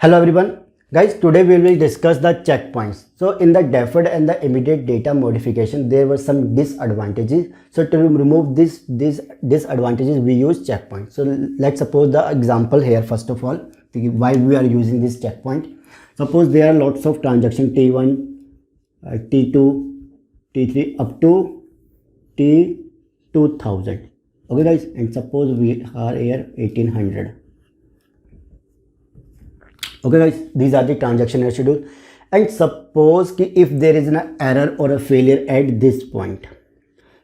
Hello everyone. Guys, today we will discuss the checkpoints. So in the deferred and the immediate data modification, there were some disadvantages. So to remove these disadvantages, we use checkpoint. So let's suppose the example here first of all, why we are using this checkpoint. Suppose there are lots of transactions T1, T2, T3 up to T2000. Okay guys, and suppose we are here 1800. Okay guys, these are the transaction schedule, and suppose if there is an error or a failure at this point,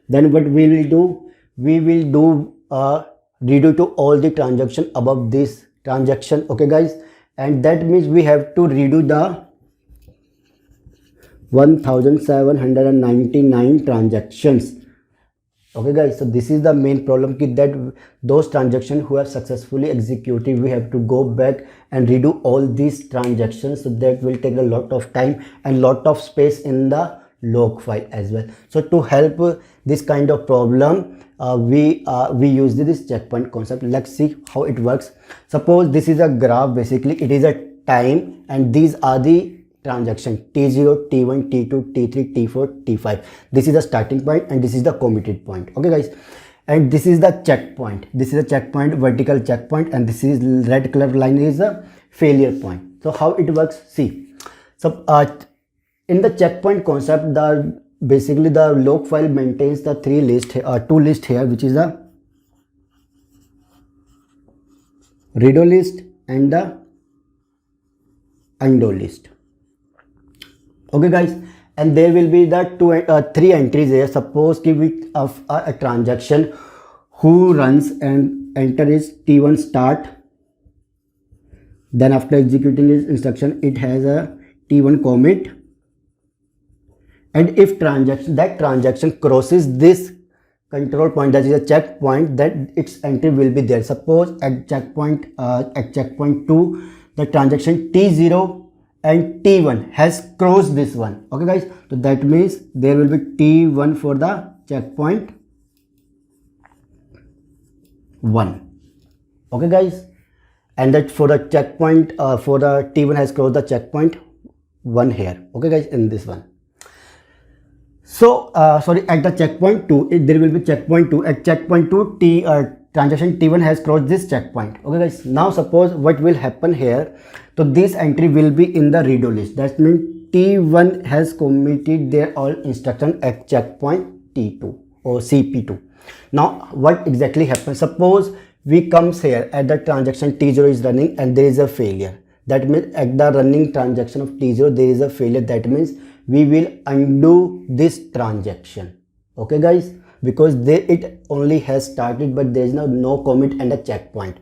then what we will do, we will do a redo to all the transaction above this transaction. Okay guys, and that means we have to redo the 1799 transactions. Okay guys, so this is the main problem, that those transactions who have successfully executed, we have to go back and redo all these transactions. So that will take a lot of time and lot of space in the log file as well. So to help this kind of problem, we use this checkpoint concept. Let's see how it works. Suppose this is a graph. Basically it is a time, and these are the transaction T0, T1, T2, T3, T4, T5. This is the starting point and this is the committed point. Okay guys, and this is the checkpoint. This is a checkpoint, vertical checkpoint, and this is red color line is a failure point. So how it works, see. So in the checkpoint concept, basically the log file maintains the two list here, which is the redo list and the undo list. Okay guys, and there will be the three entries here. Suppose give it a transaction who runs and enter is T1 start, then after executing his instruction it has a T1 commit, and if that transaction crosses this control point, that is a checkpoint, that its entry will be there. Suppose at checkpoint 2 the transaction T0 and T1 has crossed this one. Okay guys, so that means there will be T1 for the checkpoint 1. Okay guys, and that for the checkpoint for the T1 has crossed the checkpoint 1 here. Okay guys, in this one. So sorry, at the checkpoint 2 there will be checkpoint 2. At checkpoint 2 transaction T1 has crossed this checkpoint. Okay guys, now suppose what will happen here, so this entry will be in the redo list. That means T1 has committed their all instruction at checkpoint T2 or CP2. Now what exactly happens, suppose we comes here at the transaction T0 is running and there is a failure. That means at the running transaction of T0 there is a failure. That means we will undo this transaction. Okay guys, because it only has started but there is no commit and a checkpoint.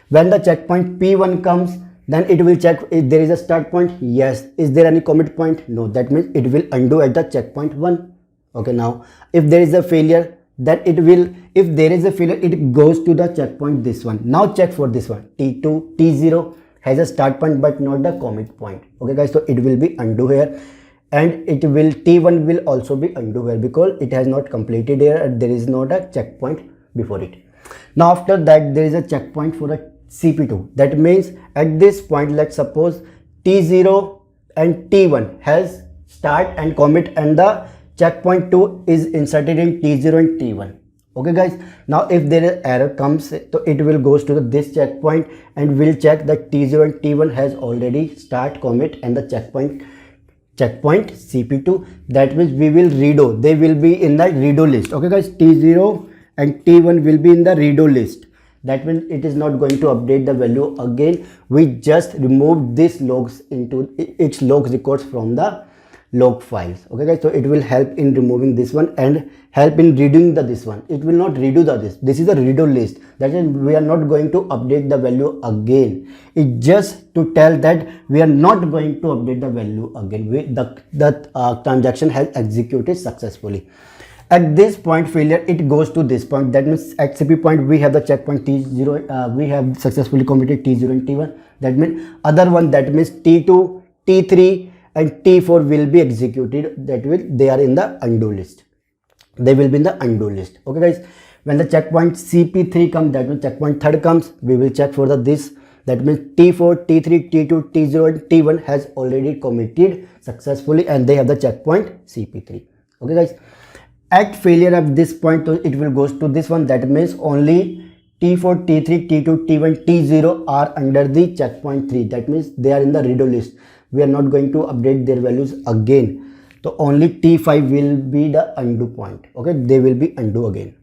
When the checkpoint P1 comes, then it will check if there is a start point. Yes. Is there any commit point? No. That means it will undo at the checkpoint 1. Okay, now if there is a failure, then it will, if there is a failure, it goes to the checkpoint this one. Now check for this one, T2, T0 has a start point but not the commit point. Okay guys, so it will be undo here, and it will T1 will also be undo here because it has not completed here and there is not a checkpoint before it. Now after that there is a checkpoint for a CP2. That means at this point, let's suppose T0 and T1 has start and commit and the checkpoint 2 is inserted in T0 and T1. Okay guys, now if there is error comes, so it will goes to this checkpoint and will check that T0 and T1 has already start, commit and the checkpoint CP2. That means we will redo, they will be in the redo list. Okay guys, T0 and T1 will be in the redo list. That means it is not going to update the value again. We just remove this logs into its logs records from the log files. Okay guys, so it will help in removing this one and help in redoing this one. It will not redo this is a redo list. That is, we are not going to update the value again. It just to tell that we are not going to update the value again. The transaction has executed successfully. At this point failure, it goes to this point. That means at CP point we have the checkpoint T0, we have successfully committed T0 and T1. That means other one, that means T2, T3 and T4 will be executed. That will, they are in the undo list. They will be in the undo list. Okay guys, when the checkpoint CP3 comes, that means checkpoint third comes, we will check for this That means T4, T3, T2, T0 and T1 has already committed successfully and they have the checkpoint CP3. Okay guys, at failure of this point it will goes to this one. That means only T4, T3, T2, T1, T0 are under the checkpoint 3. That means they are in the redo list. We are not going to update their values again. So only T5 will be the undo point. Okay, they will be undo again.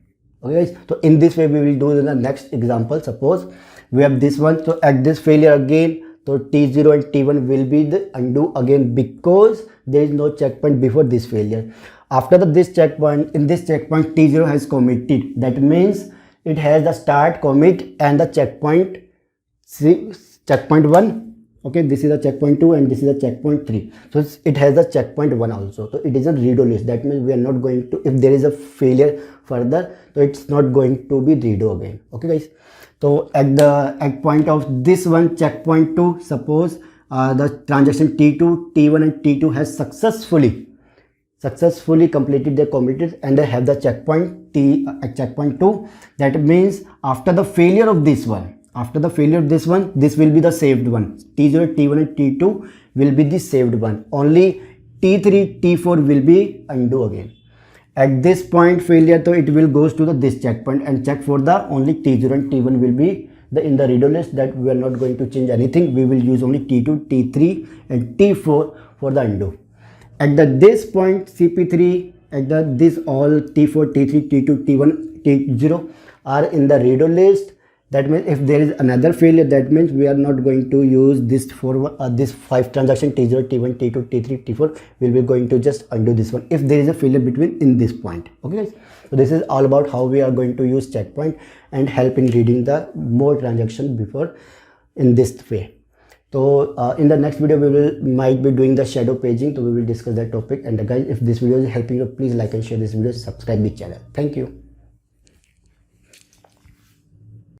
Okay guys, so in this way we will do the next example. Suppose we have this one, so at this failure again, so T0 and T1 will be the undo again because there is no checkpoint before this failure. After this checkpoint, in this checkpoint T0 has committed. That means it has the start, commit and the checkpoint checkpoint 1. Okay, this is a checkpoint 2 and this is a checkpoint 3. So it has the checkpoint 1 also. So it is a redo list. That means we are not going to, if there is a failure further, so it's not going to be redo again. Okay guys, so at point of this one checkpoint 2, suppose the transaction T2, T1 and T2 has successfully completed their committed and they have the checkpoint at checkpoint 2. That means after the failure of this one, this will be the saved one. T0, T1 and T2 will be the saved one. Only T3, T4 will be undo again. At this point failure, so it will goes to this checkpoint and check for the only T0 and T1 will be in the redo list. That we are not going to change anything. We will use only T2, T3 and T4 for the undo. At this point CP3, this all T4, T3, T2, T1, T0 are in the redo list. That means if there is another failure, that means we are not going to use this this 5 transaction T0, T1, T2, T3, T4. We'll be going to just undo this one if there is a failure between in this point. Okay guys, so this is all about how we are going to use checkpoint and help in reading the more transaction before in this way. So in the next video might be doing the shadow paging, so we will discuss that topic. And guys, if this video is helping you, please like and share this video, subscribe the channel. Thank you.